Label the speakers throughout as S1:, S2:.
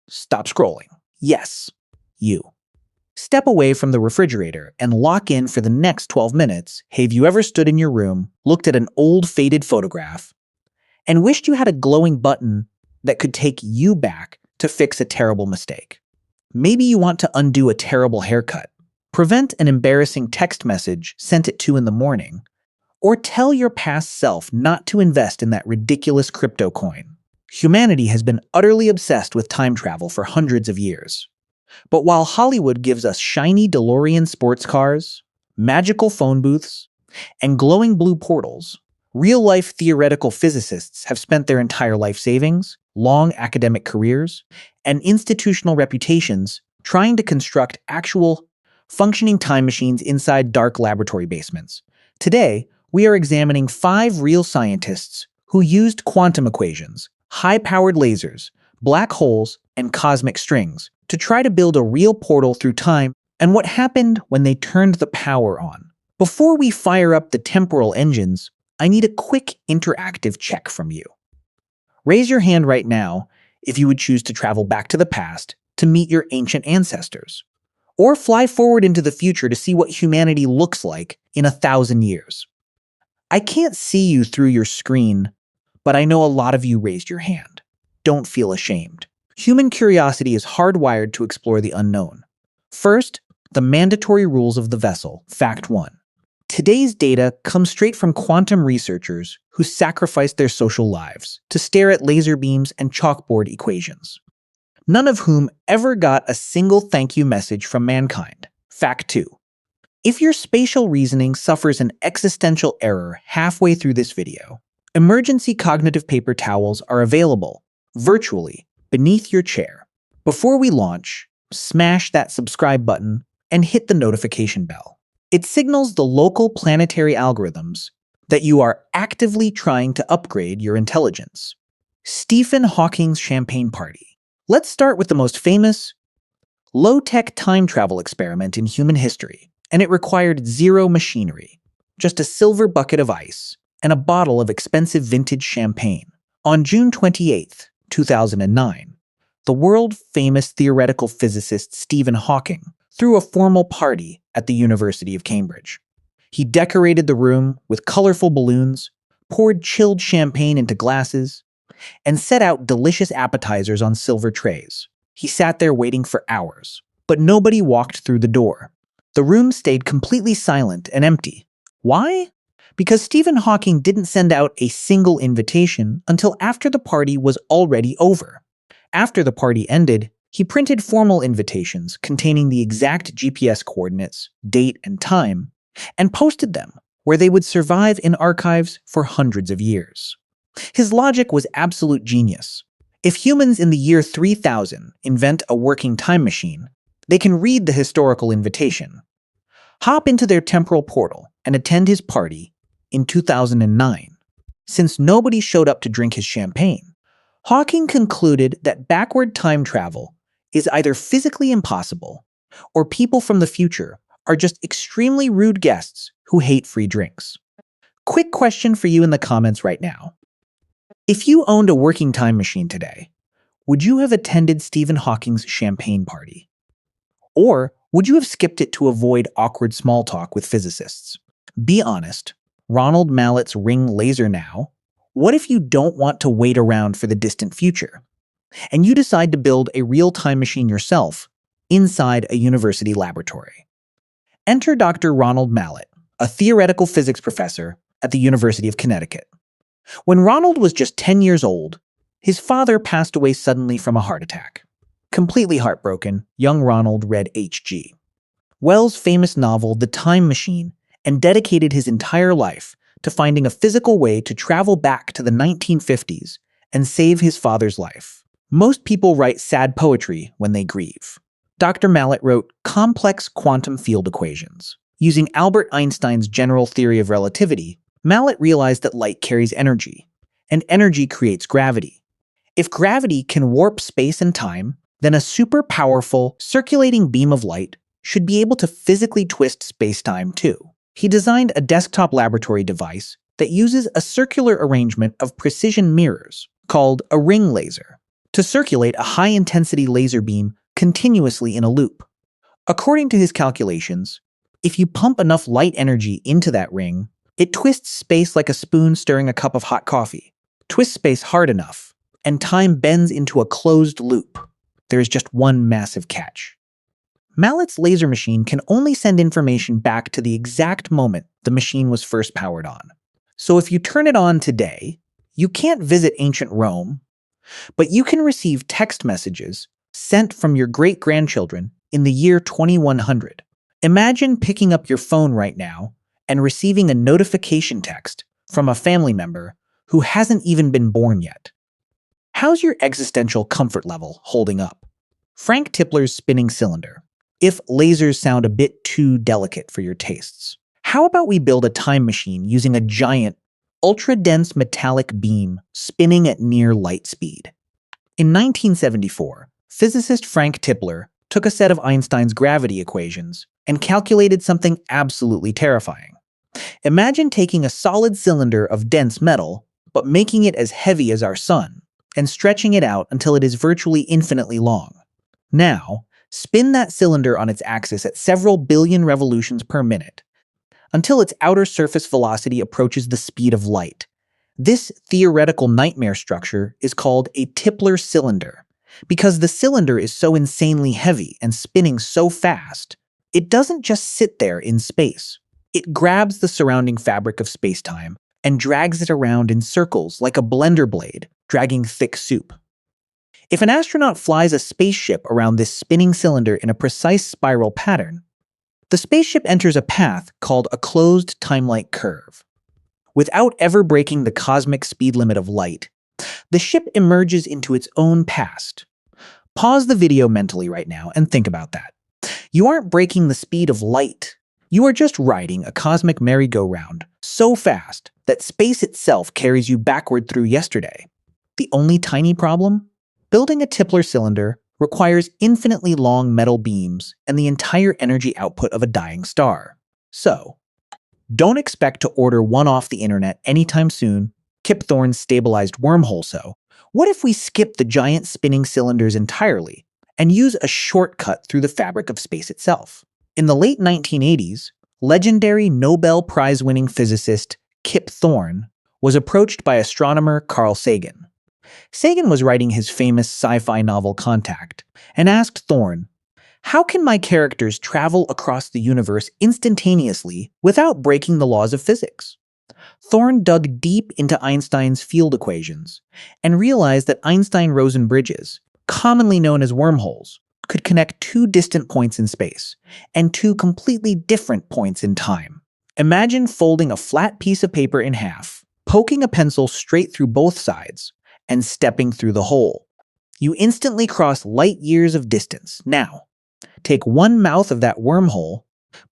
S1: Stop scrolling. Yes, you. Step away from the refrigerator and lock in for the next 12 minutes. Have you ever stood in your room, looked at an old faded photograph, and wished you had a glowing button that could take you back to fix a terrible mistake? Maybe you want to undo a terrible haircut, prevent an embarrassing text message sent at 2 in the morning, or tell your past self not to invest in that ridiculous crypto coin. Humanity has been utterly obsessed with time travel for hundreds of years. But while Hollywood gives us shiny DeLorean sports cars, magical phone booths, and glowing blue portals, real-life theoretical physicists have spent their entire life savings, long academic careers, and institutional reputations trying to construct actual, functioning time machines inside dark laboratory basements. Today, we are examining 5 real scientists who used quantum equations, high-powered lasers, black holes, and cosmic strings to try to build a real portal through time, and what happened when they turned the power on. Before we fire up the temporal engines, I need a quick interactive check from you. Raise your hand right now if you would choose to travel back to the past to meet your ancient ancestors, or fly forward into the future to see what humanity looks like in 1,000 years. I can't see you through your screen, but I know a lot of you raised your hand. Don't feel ashamed. Human curiosity is hardwired to explore the unknown. First, the mandatory rules of the vessel. Fact 1. Today's data comes straight from quantum researchers who sacrificed their social lives to stare at laser beams and chalkboard equations, none of whom ever got a single thank you message from mankind. Fact 2. If your spatial reasoning suffers an existential error halfway through this video, emergency cognitive paper towels are available, virtually, beneath your chair. Before we launch, smash that subscribe button and hit the notification bell. It signals the local planetary algorithms that you are actively trying to upgrade your intelligence. Stephen Hawking's champagne party. Let's start with the most famous, low-tech time travel experiment in human history, and it required zero machinery, just a silver bucket of ice and a bottle of expensive vintage champagne. On June 28, 2009, the world-famous theoretical physicist Stephen Hawking threw a formal party at the University of Cambridge. He decorated the room with colorful balloons, poured chilled champagne into glasses, and set out delicious appetizers on silver trays. He sat there waiting for hours, but nobody walked through the door. The room stayed completely silent and empty. Why? Because Stephen Hawking didn't send out a single invitation until after the party was already over. After the party ended, he printed formal invitations containing the exact GPS coordinates, date, and time, and posted them where they would survive in archives for hundreds of years. His logic was absolute genius. If humans in the year 3000 invent a working time machine, they can read the historical invitation, hop into their temporal portal, and attend his party in 2009. Since nobody showed up to drink his champagne, Hawking concluded that backward time travel is either physically impossible or people from the future are just extremely rude guests who hate free drinks. Quick question for you in the comments right now. If you owned a working time machine today, would you have attended Stephen Hawking's champagne party? Or would you have skipped it to avoid awkward small talk with physicists? Be honest. Ronald Mallett's ring laser now. What if you don't want to wait around for the distant future, and you decide to build a real-time machine yourself inside a university laboratory? Enter Dr. Ronald Mallett, a theoretical physics professor at the University of Connecticut. When Ronald was just 10 years old, his father passed away suddenly from a heart attack. Completely heartbroken, young Ronald read H.G. Wells' famous novel The Time Machine and dedicated his entire life to finding a physical way to travel back to the 1950s and save his father's life. Most people write sad poetry when they grieve. Dr. Mallett wrote complex quantum field equations. Using Albert Einstein's general theory of relativity, Mallett realized that light carries energy, and energy creates gravity. If gravity can warp space and time, then a super powerful, circulating beam of light should be able to physically twist space-time too. He designed a desktop laboratory device that uses a circular arrangement of precision mirrors called a ring laser. to circulate a high-intensity laser beam continuously in a loop. According to his calculations, if you pump enough light energy into that ring, it twists space like a spoon stirring a cup of hot coffee. Twist space hard enough, and time bends into a closed loop. There is just one massive catch. Mallett's laser machine can only send information back to the exact moment the machine was first powered on. So if you turn it on today, you can't visit ancient Rome, but you can receive text messages sent from your great-grandchildren in the year 2100. Imagine picking up your phone right now and receiving a notification text from a family member who hasn't even been born yet. How's your existential comfort level holding up? Frank Tipler's spinning cylinder. If lasers sound a bit too delicate for your tastes, how about we build a time machine using a giant, ultra-dense metallic beam spinning at near light speed? In 1974, physicist Frank Tipler took a set of Einstein's gravity equations and calculated something absolutely terrifying. Imagine taking a solid cylinder of dense metal, but making it as heavy as our sun, and stretching it out until it is virtually infinitely long. Now, spin that cylinder on its axis at several billion revolutions per minute, until its outer surface velocity approaches the speed of light. This theoretical nightmare structure is called a Tipler cylinder, because the cylinder is so insanely heavy and spinning so fast, it doesn't just sit there in space. It grabs the surrounding fabric of spacetime and drags it around in circles like a blender blade dragging thick soup. If an astronaut flies a spaceship around this spinning cylinder in a precise spiral pattern, the spaceship enters a path called a closed time-like curve. Without ever breaking the cosmic speed limit of light, the ship emerges into its own past. Pause the video mentally right now and think about that. You aren't breaking the speed of light. You are just riding a cosmic merry-go-round so fast that space itself carries you backward through yesterday. The only tiny problem? Building a Tipler cylinder requires infinitely long metal beams and the entire energy output of a dying star. So, don't expect to order one off the internet anytime soon. Kip Thorne's stabilized wormhole. So, what if we skip the giant spinning cylinders entirely and use a shortcut through the fabric of space itself? In the late 1980s, legendary Nobel Prize-winning physicist Kip Thorne was approached by astronomer Carl Sagan. Sagan was writing his famous sci-fi novel Contact and asked Thorne, "How can my characters travel across the universe instantaneously without breaking the laws of physics?" Thorne dug deep into Einstein's field equations and realized that Einstein-Rosen bridges, commonly known as wormholes, could connect two distant points in space and two completely different points in time. Imagine folding a flat piece of paper in half, poking a pencil straight through both sides, and stepping through the hole. You instantly cross light years of distance. Now, take one mouth of that wormhole,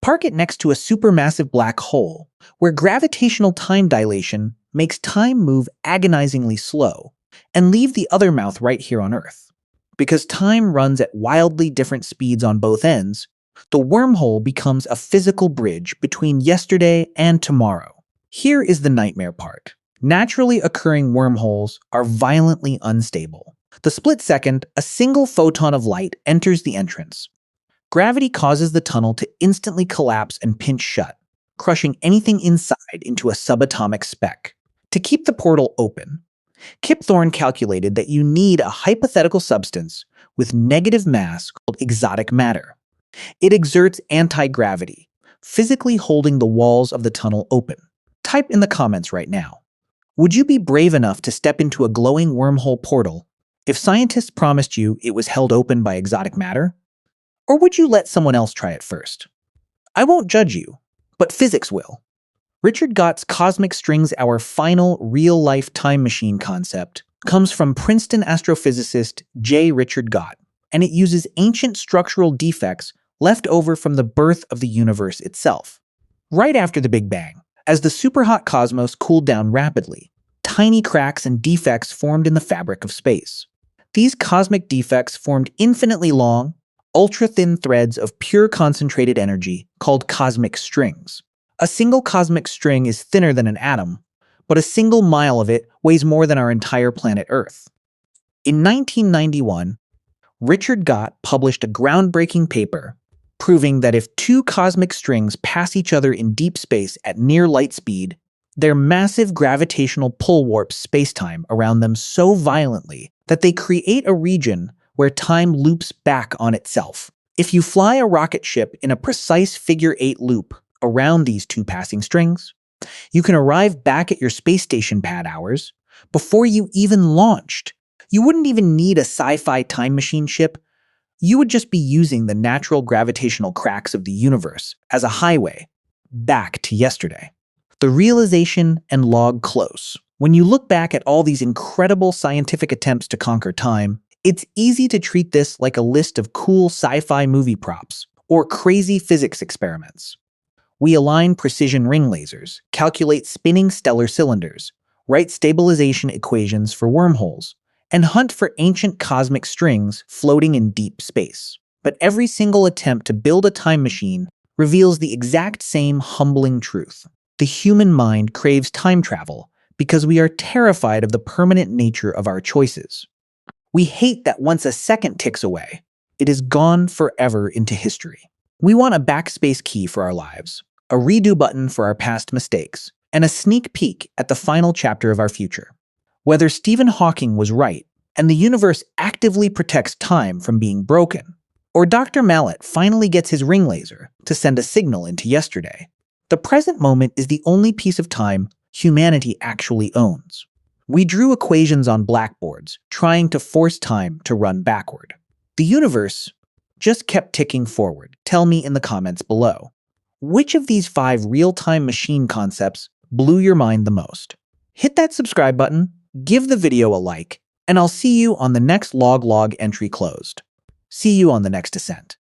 S1: park it next to a supermassive black hole, where gravitational time dilation makes time move agonizingly slow, and leave the other mouth right here on Earth. Because time runs at wildly different speeds on both ends, the wormhole becomes a physical bridge between yesterday and tomorrow. Here is the nightmare part. Naturally occurring wormholes are violently unstable. The split second a single photon of light enters the entrance, gravity causes the tunnel to instantly collapse and pinch shut, crushing anything inside into a subatomic speck. To keep the portal open, Kip Thorne calculated that you need a hypothetical substance with negative mass called exotic matter. It exerts anti-gravity, physically holding the walls of the tunnel open. Type in the comments right now. Would you be brave enough to step into a glowing wormhole portal if scientists promised you it was held open by exotic matter? Or would you let someone else try it first? I won't judge you, but physics will. Richard Gott's cosmic strings, our final real-life time machine concept, comes from Princeton astrophysicist J. Richard Gott, and it uses ancient structural defects left over from the birth of the universe itself. Right after the Big Bang, as the superhot cosmos cooled down rapidly, tiny cracks and defects formed in the fabric of space. These cosmic defects formed infinitely long, ultra-thin threads of pure concentrated energy called cosmic strings. A single cosmic string is thinner than an atom, but a single mile of it weighs more than our entire planet Earth. In 1991, Richard Gott published a groundbreaking paper proving that if two cosmic strings pass each other in deep space at near light speed, their massive gravitational pull warps spacetime around them so violently that they create a region where time loops back on itself. If you fly a rocket ship in a precise figure-8 loop around these two passing strings, you can arrive back at your space station pad hours before you even launched. You wouldn't even need a sci-fi time machine ship. You would just be using the natural gravitational cracks of the universe as a highway back to yesterday. The realization and log close. When you look back at all these incredible scientific attempts to conquer time, it's easy to treat this like a list of cool sci-fi movie props or crazy physics experiments. We align precision ring lasers, calculate spinning stellar cylinders, write stabilization equations for wormholes, and hunt for ancient cosmic strings floating in deep space. But every single attempt to build a time machine reveals the exact same humbling truth. The human mind craves time travel because we are terrified of the permanent nature of our choices. We hate that once a second ticks away, it is gone forever into history. We want a backspace key for our lives, a redo button for our past mistakes, and a sneak peek at the final chapter of our future. Whether Stephen Hawking was right and the universe actively protects time from being broken, or Dr. Mallett finally gets his ring laser to send a signal into yesterday, the present moment is the only piece of time humanity actually owns. We drew equations on blackboards, trying to force time to run backward. The universe just kept ticking forward. Tell me in the comments below. Which of these 5 real-time machine concepts blew your mind the most? Hit that subscribe button, give the video a like, and I'll see you on the next log entry closed. See you on the next ascent.